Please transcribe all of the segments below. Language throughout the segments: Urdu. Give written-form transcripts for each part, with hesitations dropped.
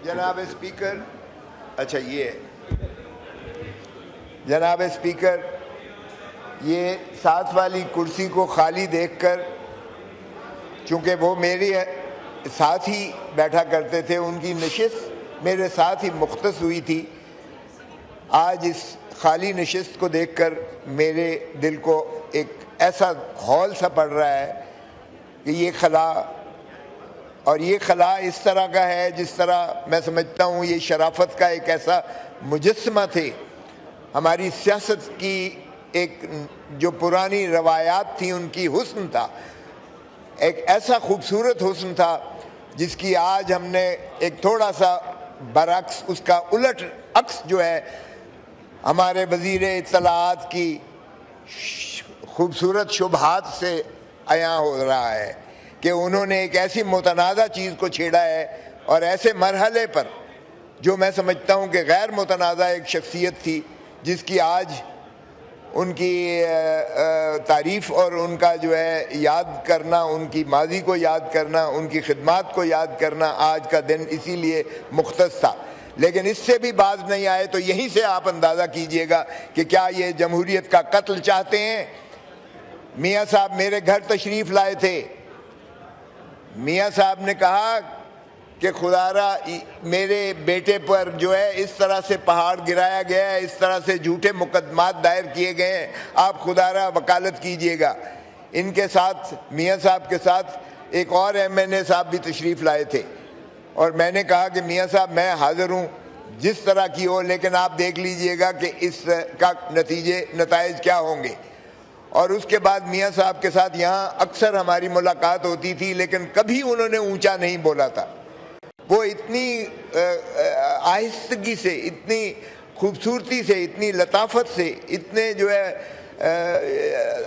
جناب اسپیکر، اچھا یہ ہے جناب اسپیکر، یہ ساتھ والی کرسی کو خالی دیکھ کر، چونکہ وہ میرے ساتھ ہی بیٹھا کرتے تھے، ان کی نشست میرے ساتھ ہی مختص ہوئی تھی، آج اس خالی نشست کو دیکھ کر میرے دل کو ایک ایسا ہول سا پڑ رہا ہے کہ یہ خلا، اور یہ خلا اس طرح کا ہے جس طرح میں سمجھتا ہوں یہ شرافت کا ایک ایسا مجسمہ تھے، ہماری سیاست کی ایک جو پرانی روایات تھیں ان کی حسن تھا، ایک ایسا خوبصورت حسن تھا جس کی آج ہم نے ایک تھوڑا سا برعکس، اس کا الٹ عکس جو ہے ہمارے وزیر اطلاعات کی خوبصورت شبہات سے عیاں ہو رہا ہے کہ انہوں نے ایک ایسی متنازع چیز کو چھیڑا ہے، اور ایسے مرحلے پر جو میں سمجھتا ہوں کہ غیر متنازع ایک شخصیت تھی، جس کی آج ان کی تعریف اور ان کا جو ہے یاد کرنا، ان کی ماضی کو یاد کرنا، ان کی خدمات کو یاد کرنا آج کا دن اسی لیے مختص تھا۔ لیکن اس سے بھی باز نہیں آئے تو یہیں سے آپ اندازہ کیجئے گا کہ کیا یہ جمہوریت کا قتل چاہتے ہیں۔ میاں صاحب میرے گھر تشریف لائے تھے، میاں صاحب نے کہا کہ خدا را میرے بیٹے پر جو ہے اس طرح سے پہاڑ گرایا گیا ہے، اس طرح سے جھوٹے مقدمات دائر کیے گئے ہیں، آپ خدا را وکالت کیجئے گا۔ ان کے ساتھ میاں صاحب کے ساتھ ایک اور MNA صاحب بھی تشریف لائے تھے، اور میں نے کہا کہ میاں صاحب میں حاضر ہوں جس طرح کی ہو، لیکن آپ دیکھ لیجئے گا کہ اس کا نتائج کیا ہوں گے۔ اور اس کے بعد میاں صاحب کے ساتھ یہاں اکثر ہماری ملاقات ہوتی تھی، لیکن کبھی انہوں نے اونچا نہیں بولا تھا۔ وہ اتنی آہستگی سے، اتنی خوبصورتی سے، اتنی لطافت سے، اتنے جو ہے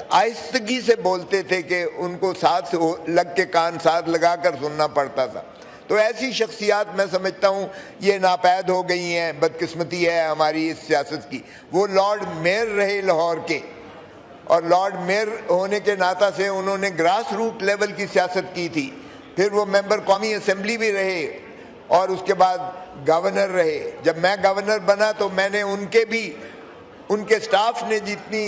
آہستگی سے بولتے تھے کہ ان کو ساتھ لگ کے کان ساتھ لگا کر سننا پڑتا تھا۔ تو ایسی شخصیات میں سمجھتا ہوں یہ ناپید ہو گئی ہیں، بدقسمتی ہے ہماری اس سیاست کی۔ وہ لارڈ میئر رہے لاہور کے، اور لارڈ میئر ہونے کے ناطہ سے انہوں نے گراس روٹ لیول کی سیاست کی تھی، پھر وہ ممبر قومی اسمبلی بھی رہے، اور اس کے بعد گورنر رہے۔ جب میں گورنر بنا تو میں نے ان کے سٹاف نے جتنی،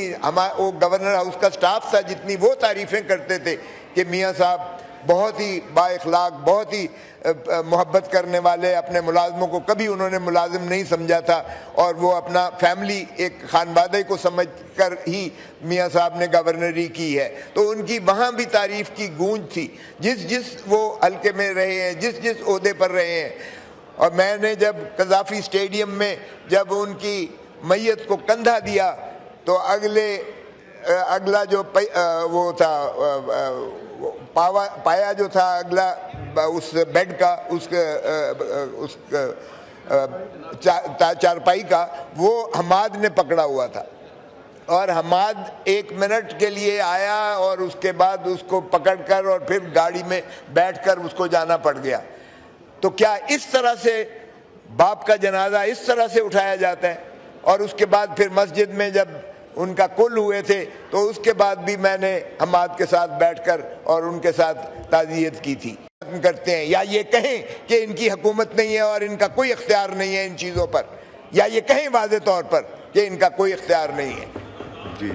وہ گورنر ہاؤس کا سٹاف تھا، جتنی وہ تعریفیں کرتے تھے کہ میاں صاحب بہت ہی با اخلاق، بہت ہی محبت کرنے والے، اپنے ملازموں کو کبھی انہوں نے ملازم نہیں سمجھا تھا، اور وہ اپنا فیملی ایک خانوادے کو سمجھ کر ہی میاں صاحب نے گورنری کی ہے۔ تو ان کی وہاں بھی تعریف کی گونج تھی، جس وہ حلقے میں رہے ہیں، جس عہدے پر رہے ہیں۔ اور میں نے جب قذافی اسٹیڈیم میں جب ان کی میت کو کندھا دیا تو اگلا جو وہ تھا پایا جو تھا اگلا اس بیڈ کا، اس چارپائی کا، وہ حماد نے پکڑا ہوا تھا، اور حماد 1 منٹ کے لیے آیا اور اس کے بعد اس کو پکڑ کر اور پھر گاڑی میں بیٹھ کر اس کو جانا پڑ گیا۔ تو کیا اس طرح سے باپ کا جنازہ اس طرح سے اٹھایا جاتا ہے؟ اور اس کے بعد پھر مسجد میں جب ان کا کل ہوئے تھے تو اس کے بعد بھی میں نے حماد کے ساتھ بیٹھ کر اور ان کے ساتھ تعزیت کی تھی۔ کرتے ہیں یا یہ کہیں کہ ان کی حکومت نہیں ہے اور ان کا کوئی اختیار نہیں ہے ان چیزوں پر، یا یہ کہیں واضح طور پر کہ ان کا کوئی اختیار نہیں ہے۔ جی،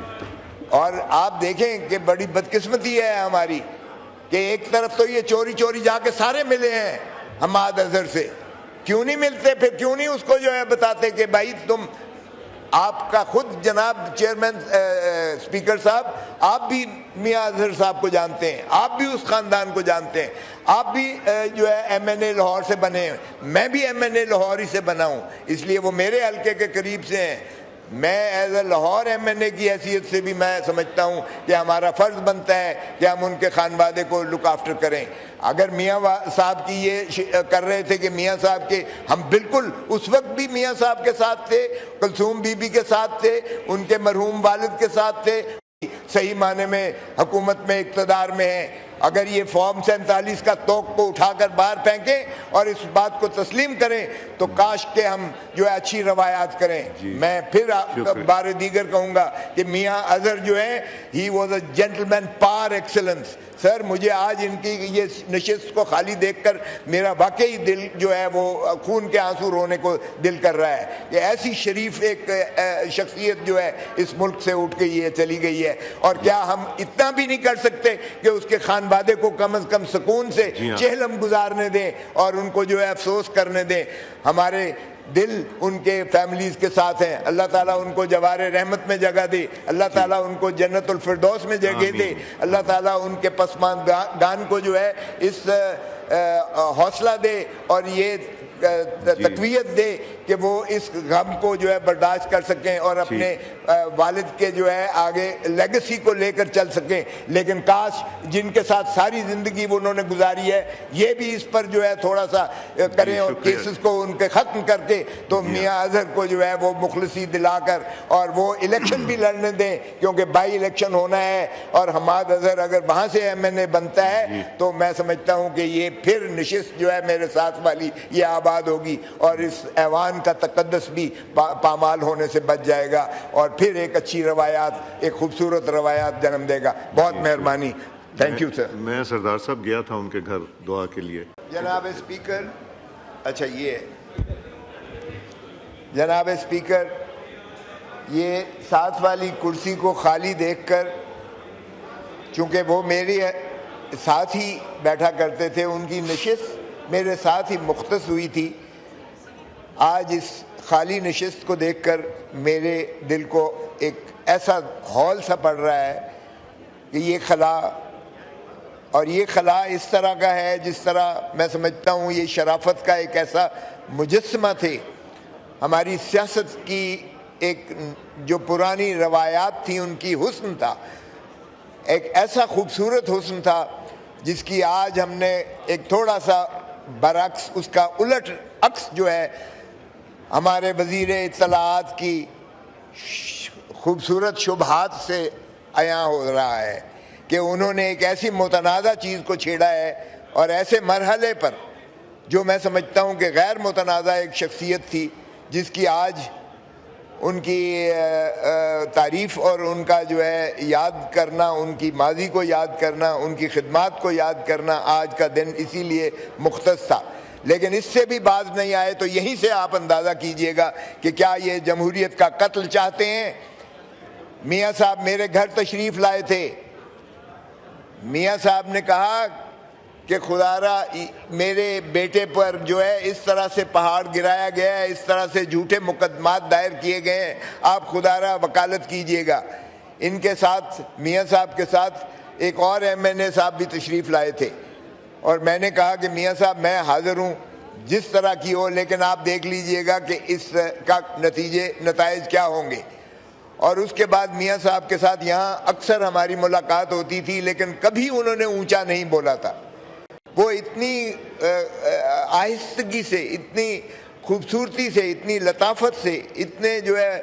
اور آپ دیکھیں کہ بڑی بدقسمتی ہے ہماری کہ ایک طرف تو یہ چوری چوری جا کے سارے ملے ہیں حماد اظہر سے، کیوں نہیں ملتے؟ پھر کیوں نہیں اس کو جو ہے بتاتے کہ بھائی تم، آپ کا خود جناب چیئرمین اسپیکر صاحب، آپ بھی میاں اظہر صاحب کو جانتے ہیں، آپ بھی اس خاندان کو جانتے ہیں، آپ بھی جو ہے MNA لاہور سے بنے ہیں، میں بھی MNA لاہور ہی سے بنا ہوں، اس لیے وہ میرے حلقے کے قریب سے ہیں۔ میں ایز اے لاہور MNA کی حیثیت سے بھی میں سمجھتا ہوں کہ ہمارا فرض بنتا ہے کہ ہم ان کے خانوادے کو لک آفٹر کریں۔ اگر میاں صاحب کی یہ کر رہے تھے کہ میاں صاحب کے، ہم بالکل اس وقت بھی میاں صاحب کے ساتھ تھے، کلثوم بی بی کے ساتھ تھے، ان کے مرحوم والد کے ساتھ تھے، صحیح معنی میں حکومت میں اقتدار میں ہیں۔ اگر یہ فارم 47 کا توق کو اٹھا کر باہر پھینکیں اور اس بات کو تسلیم کریں تو کاش کہ ہم جو ہے اچھی روایات کریں۔ میں پھر بار دیگر کہوں گا کہ میاں اظہر جو ہے، ہی واز اے جینٹل مین پار ایکسلنس، سر مجھے آج ان کی یہ نشست کو خالی دیکھ کر میرا واقعی دل جو ہے وہ خون کے آنسو رونے کو دل کر رہا ہے کہ ایسی شریف ایک شخصیت جو ہے اس ملک سے اٹھ گئی ہے، چلی گئی ہے، اور کیا ہم اتنا بھی نہیں کر سکتے کہ اس کے خانوادے کو کم از کم سکون سے چہلم گزارنے دیں اور ان کو جو ہے افسوس کرنے دیں؟ ہمارے دل ان کے فیملیز کے ساتھ ہیں، اللہ تعالیٰ ان کو جوار رحمت میں جگہ دے، اللہ تعالیٰ ان کو جنت الفردوس میں جگہ دے، اللہ تعالیٰ ان کے پسماندگان کو جو ہے اس حوصلہ دے اور یہ تقویت دے کہ وہ اس غم کو جو ہے برداشت کر سکیں اور اپنے والد کے جو ہے آگے لیگسی کو لے کر چل سکیں۔ لیکن کاش جن کے ساتھ ساری زندگی وہ انہوں نے گزاری ہے یہ بھی اس پر جو ہے تھوڑا سا کریں اور کیسز کو ان کے ختم کر کے تو میاں اظہر کو جو ہے وہ مخلصی دلا کر اور وہ الیکشن بھی لڑنے دیں، کیونکہ بائی الیکشن ہونا ہے اور حماد اظہر اگر وہاں سے MNA بنتا ہے تو میں سمجھتا ہوں کہ یہ پھر نشست جو ہے میرے ساتھ والی یہ آباد ہوگی اور اس ایوان کا تقدس بھی پامال ہونے سے بچ جائے گا اور پھر ایک اچھی روایات، ایک خوبصورت روایات جنم دے گا۔ بہت مہربانی، تھینک یو سر۔ میں سردار صاحب گیا تھا ان کے گھر دعا کے لیے۔ جناب اسپیکر، اچھا یہ جناب اسپیکر، یہ ساتھ والی کرسی کو خالی دیکھ کر، چونکہ وہ میرے ساتھ ہی بیٹھا کرتے تھے، ان کی نشست میرے ساتھ ہی مختص ہوئی تھی، آج اس خالی نشست کو دیکھ کر میرے دل کو ایک ایسا ہول سا پڑ رہا ہے کہ یہ خلا، اور یہ خلا اس طرح کا ہے جس طرح میں سمجھتا ہوں یہ شرافت کا ایک ایسا مجسمہ تھے، ہماری سیاست کی ایک جو پرانی روایات تھی ان کی حسن تھا، ایک ایسا خوبصورت حسن تھا جس کی آج ہم نے ایک تھوڑا سا برعکس، اس کا الٹ عکس جو ہے ہمارے وزیر اطلاعات کی خوبصورت شبہات سے عیاں ہو رہا ہے کہ انہوں نے ایک ایسی متنازع چیز کو چھیڑا ہے اور ایسے مرحلے پر جو میں سمجھتا ہوں کہ غیر متنازع ایک شخصیت تھی جس کی آج ان کی تعریف اور ان کا جو ہے یاد کرنا، ان کی ماضی کو یاد کرنا، ان کی خدمات کو یاد کرنا آج کا دن اسی لیے مختص تھا۔ لیکن اس سے بھی باز نہیں آئے تو یہیں سے آپ اندازہ کیجئے گا کہ کیا یہ جمہوریت کا قتل چاہتے ہیں؟ میاں صاحب میرے گھر تشریف لائے تھے، میاں صاحب نے کہا کہ خدا را میرے بیٹے پر جو ہے اس طرح سے پہاڑ گرایا گیا ہے، اس طرح سے جھوٹے مقدمات دائر کیے گئے ہیں، آپ خدا را وکالت کیجئے گا۔ ان کے ساتھ میاں صاحب کے ساتھ ایک اور MNA صاحب بھی تشریف لائے تھے اور میں نے کہا کہ میاں صاحب میں حاضر ہوں جس طرح کی ہو، لیکن آپ دیکھ لیجئے گا کہ اس کا نتائج کیا ہوں گے۔ اور اس کے بعد میاں صاحب کے ساتھ یہاں اکثر ہماری ملاقات ہوتی تھی لیکن کبھی انہوں نے اونچا نہیں بولا تھا، وہ اتنی آہستگی سے، اتنی خوبصورتی سے، اتنی لطافت سے، اتنے جو ہے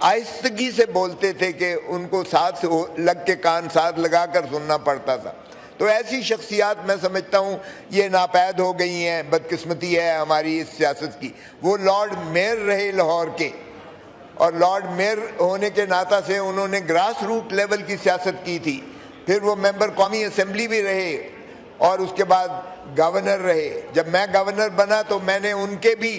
آہستگی سے بولتے تھے کہ ان کو ساتھ لگ کے کان ساتھ لگا کر سننا پڑتا تھا۔ تو ایسی شخصیات میں سمجھتا ہوں یہ ناپید ہو گئی ہیں، بدقسمتی ہے ہماری اس سیاست کی۔ وہ لارڈ میئر رہے لاہور کے، اور لارڈ میئر ہونے کے ناطہ سے انہوں نے گراس روٹ لیول کی سیاست کی تھی، پھر وہ ممبر قومی اسمبلی بھی رہے اور اس کے بعد گورنر رہے۔ جب میں گورنر بنا تو میں نے ان کے بھی،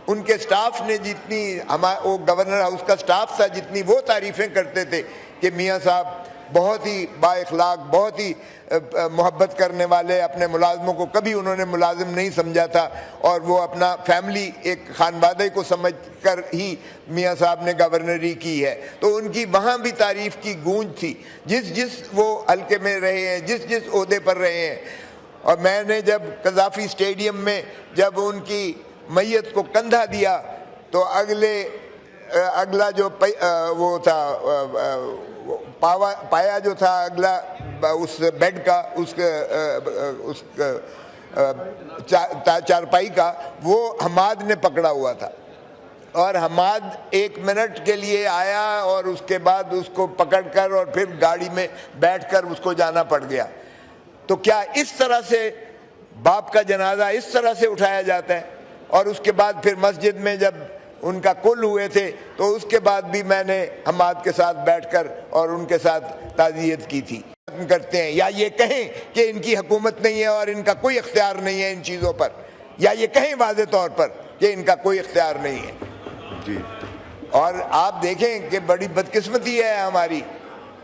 ان کے سٹاف نے جتنی، وہ گورنر ہاؤس کا سٹاف تھا، جتنی وہ تعریفیں کرتے تھے کہ میاں صاحب بہت ہی با اخلاق، بہت ہی محبت کرنے والے، اپنے ملازموں کو کبھی انہوں نے ملازم نہیں سمجھا تھا اور وہ اپنا فیملی ایک خانوادے کو سمجھ کر ہی میاں صاحب نے گورنری کی ہے۔ تو ان کی وہاں بھی تعریف کی گونج تھی، جس وہ حلقے میں رہے ہیں، جس عہدے پر رہے ہیں۔ اور میں نے جب قذافی اسٹیڈیم میں جب ان کی میت کو کندھا دیا تو اگلا جو وہ تھا پایا جو تھا اگلا اس بیڈ کا، اس چارپائی کا، وہ حماد نے پکڑا ہوا تھا اور حماد 1 منٹ کے لیے آیا اور اس کے بعد اس کو پکڑ کر اور پھر گاڑی میں بیٹھ کر اس کو جانا پڑ گیا۔ تو کیا اس طرح سے باپ کا جنازہ اس طرح سے اٹھایا جاتا ہے؟ اور اس کے بعد پھر مسجد میں جب ان کا کل ہوئے تھے تو اس کے بعد بھی میں نے حماد کے ساتھ بیٹھ کر اور ان کے ساتھ تعزیت کی تھی۔ ختم کرتے ہیں، یا یہ کہیں کہ ان کی حکومت نہیں ہے اور ان کا کوئی اختیار نہیں ہے ان چیزوں پر، یا یہ کہیں واضح طور پر کہ ان کا کوئی اختیار نہیں ہے۔ جی اور آپ دیکھیں کہ بڑی بدقسمتی ہے ہماری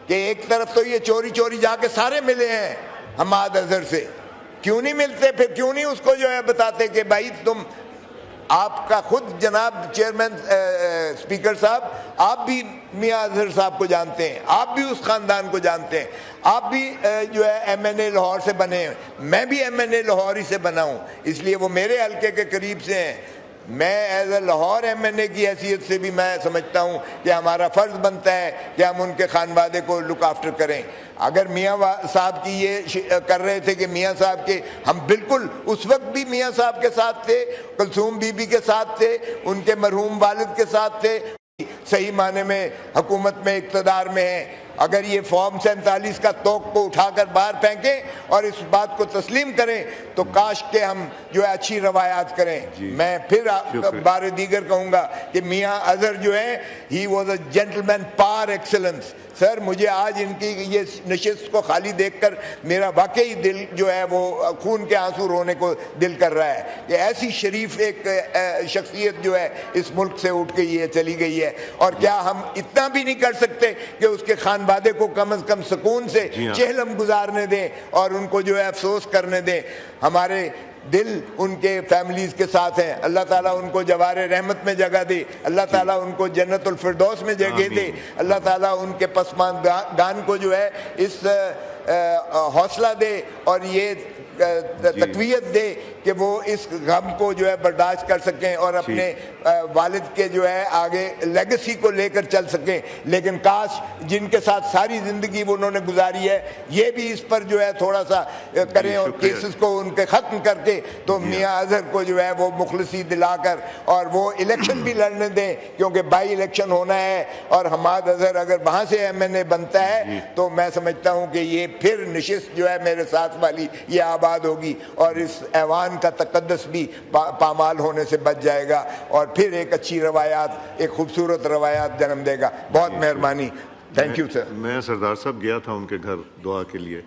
کہ ایک طرف تو یہ چوری چوری جا کے سارے ملے ہیں حماد اظہر سے، کیوں نہیں ملتے؟ پھر کیوں نہیں اس کو جو ہے بتاتے کہ بھائی تم، آپ کا خود جناب چیئرمین اسپیکر صاحب، آپ بھی میاں اظہر صاحب کو جانتے ہیں، آپ بھی اس خاندان کو جانتے ہیں، آپ بھی جو ہے ایم این اے لاہور سے بنے ہیں، میں بھی ایم این اے لاہور ہی سے بنا ہوں، اس لیے وہ میرے حلقے کے قریب سے ہیں۔ میں as a Lahore M N A کی حیثیت سے بھی میں سمجھتا ہوں کہ ہمارا فرض بنتا ہے کہ ہم ان کے خانوادے کو لک آفٹر کریں۔ اگر میاں صاحب کی یہ کر رہے تھے کہ میاں صاحب کے، ہم بالکل اس وقت بھی میاں صاحب کے ساتھ تھے، کلثوم بی بی کے ساتھ تھے، ان کے مرحوم والد کے ساتھ تھے، صحیح معنی میں حکومت میں اقتدار میں ہیں۔ اگر یہ فارم 47 کا توق کو اٹھا کر باہر پھینکیں اور اس بات کو تسلیم کریں تو کاش کہ ہم جو ہے اچھی روایات کریں۔ میں پھر بار دیگر کہوں گا کہ میاں اظہر جو ہے ہی واز اے جینٹلمین پار ایکسلنس۔ سر مجھے آج ان کی یہ نشست کو خالی دیکھ کر میرا واقعی دل جو ہے وہ خون کے آنسو رونے کو دل کر رہا ہے کہ ایسی شریف ایک شخصیت جو ہے اس ملک سے اٹھ گئی ہے، چلی گئی ہے، اور کیا ہم اتنا بھی نہیں کر سکتے کہ اس کے خانوادے کو کم از کم سکون سے چہلم گزارنے دیں اور ان کو جو ہے افسوس کرنے دیں؟ ہمارے دل ان کے فیملیز کے ساتھ ہیں، اللہ تعالیٰ ان کو جوار رحمت میں جگہ دے، اللہ تعالیٰ ان کو جنت الفردوس میں جگہ دے، اللہ تعالیٰ ان کے پسماندگان کو جو ہے اس حوصلہ دے اور یہ تقویت دے کہ وہ اس غم کو جو ہے برداشت کر سکیں اور اپنے والد کے جو ہے آگے لیگسی کو لے کر چل سکیں۔ لیکن کاش جن کے ساتھ ساری زندگی وہ انہوں نے گزاری ہے یہ بھی اس پر جو ہے تھوڑا سا کریں اور کیسز کو ان کے ختم کر کے تو میاں اظہر کو جو ہے وہ مخلصی دلا کر اور وہ الیکشن بھی لڑنے دیں، کیونکہ بائی الیکشن ہونا ہے اور حماد اظہر اگر وہاں سے ایم این اے بنتا ہے تو میں سمجھتا ہوں کہ یہ پھر نشست جو ہے میرے ساتھ والی یہ آباد ہوگی اور اس ایوان کا تقدس بھی پامال ہونے سے بچ جائے گا اور پھر ایک اچھی روایات، ایک خوبصورت روایات جنم دے گا۔ بہت مہربانی، تھینک یو سر۔ میں سردار صاحب گیا تھا ان کے گھر دعا کے لیے۔